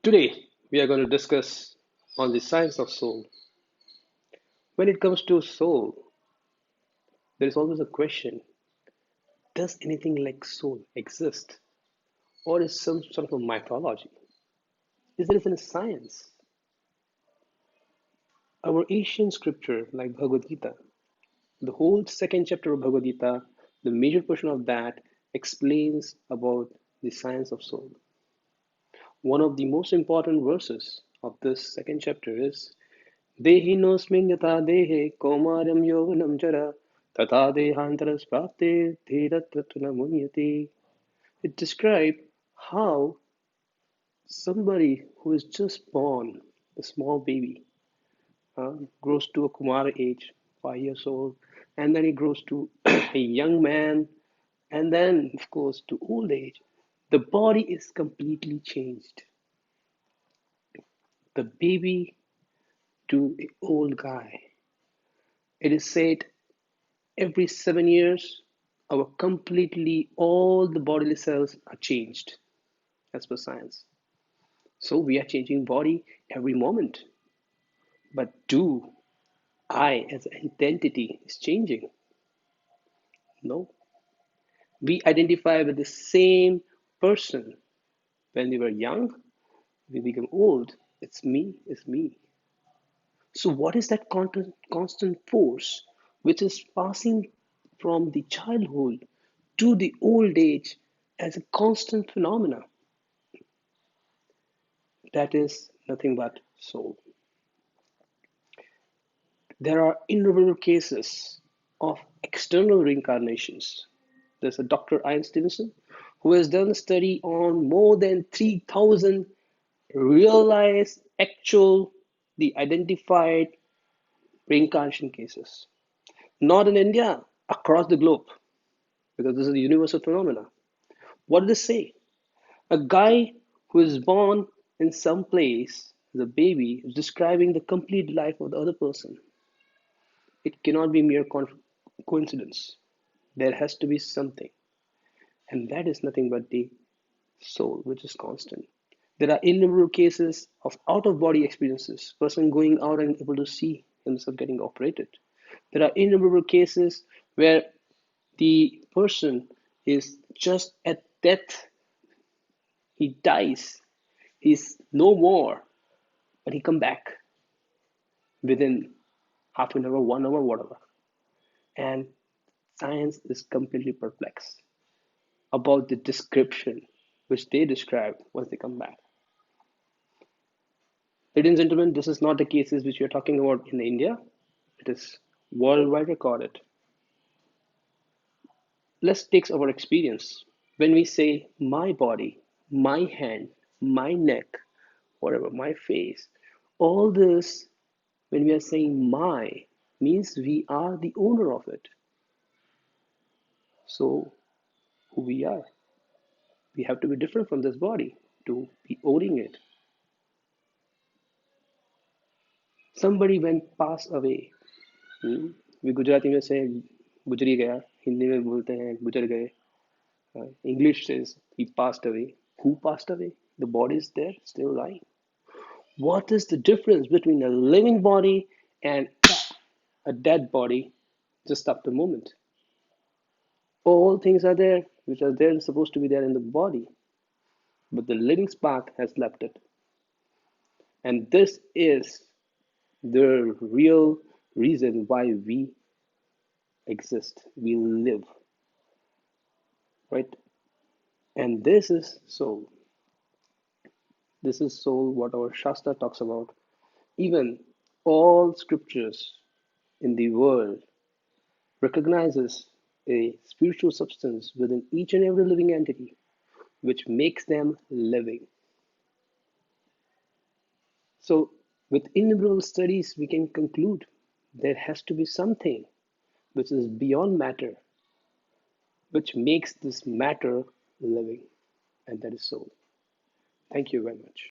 Today, we are going to discuss on the science of soul. When it comes to soul, there is always a question: does anything like soul exist, or is some sort of a mythology? Is there even a science? Our ancient scripture, like Bhagavad Gita, the whole second chapter of Bhagavad Gita, the major portion of that explains about the science of soul. One of the most important verses of this second chapter is Dehinosmin yatha dehe kaumaryam yovanam jara tatha dehantarasprapte dhiratatuna munyati. It describes how somebody who is just born, a small baby, grows to a Kumara age, 5 years old, and then he grows to a young man, and then, of course, to old age. The body is completely changed. The baby to the old guy. It is said every 7 years, our completely all the bodily cells are changed as per science. So we are changing body every moment. But do I as an identity is changing? No. We identify with the same person when we were young, we become old. It's me. So what is that constant force which is passing from the childhood to the old age as a constant phenomena? That is nothing but soul. There are innumerable cases of external reincarnations. There's a Dr. Ian Stevenson who has done a study on more than 3,000 realized, actual, the identified reincarnation cases. Not in India, across the globe, because this is a universal phenomena. What do they say? A guy who is born in some place as a baby is describing the complete life of the other person. It cannot be mere coincidence. There has to be something, and that is nothing but the soul, which is constant. There are innumerable cases of out of body experiences, person going out and able to see himself getting operated. There are innumerable cases where the person is just at death, he dies, he's no more, but he come back within half an hour, 1 hour, whatever. And science is completely perplexed about the description which they describe once they come back. Ladies and gentlemen, this is not the cases which we are talking about in India. It is worldwide recorded. Let's take our experience. When we say my body, my hand, my neck, whatever, my face, all this, when we are saying my, means we are the owner of it. So, who we are, we have to be different from this body to be owning it. Somebody went pass away. We Gujarati में से गुजरी गया, हिंदी में बोलते हैं गुजर गए. English says he passed away. Who passed away? The body is there, still lying. What is the difference between a living body and a dead body just after a moment? All things are there which are there supposed to be there in the body, but the living spark has left it. And this is the real reason why we exist, we live, right? And this is soul. This is soul, what our Shastra talks about. Even all scriptures in the world recognizes a spiritual substance within each and every living entity, which makes them living. So, with innumerable studies, we can conclude there has to be something which is beyond matter, which makes this matter living, and that is soul. Thank you very much.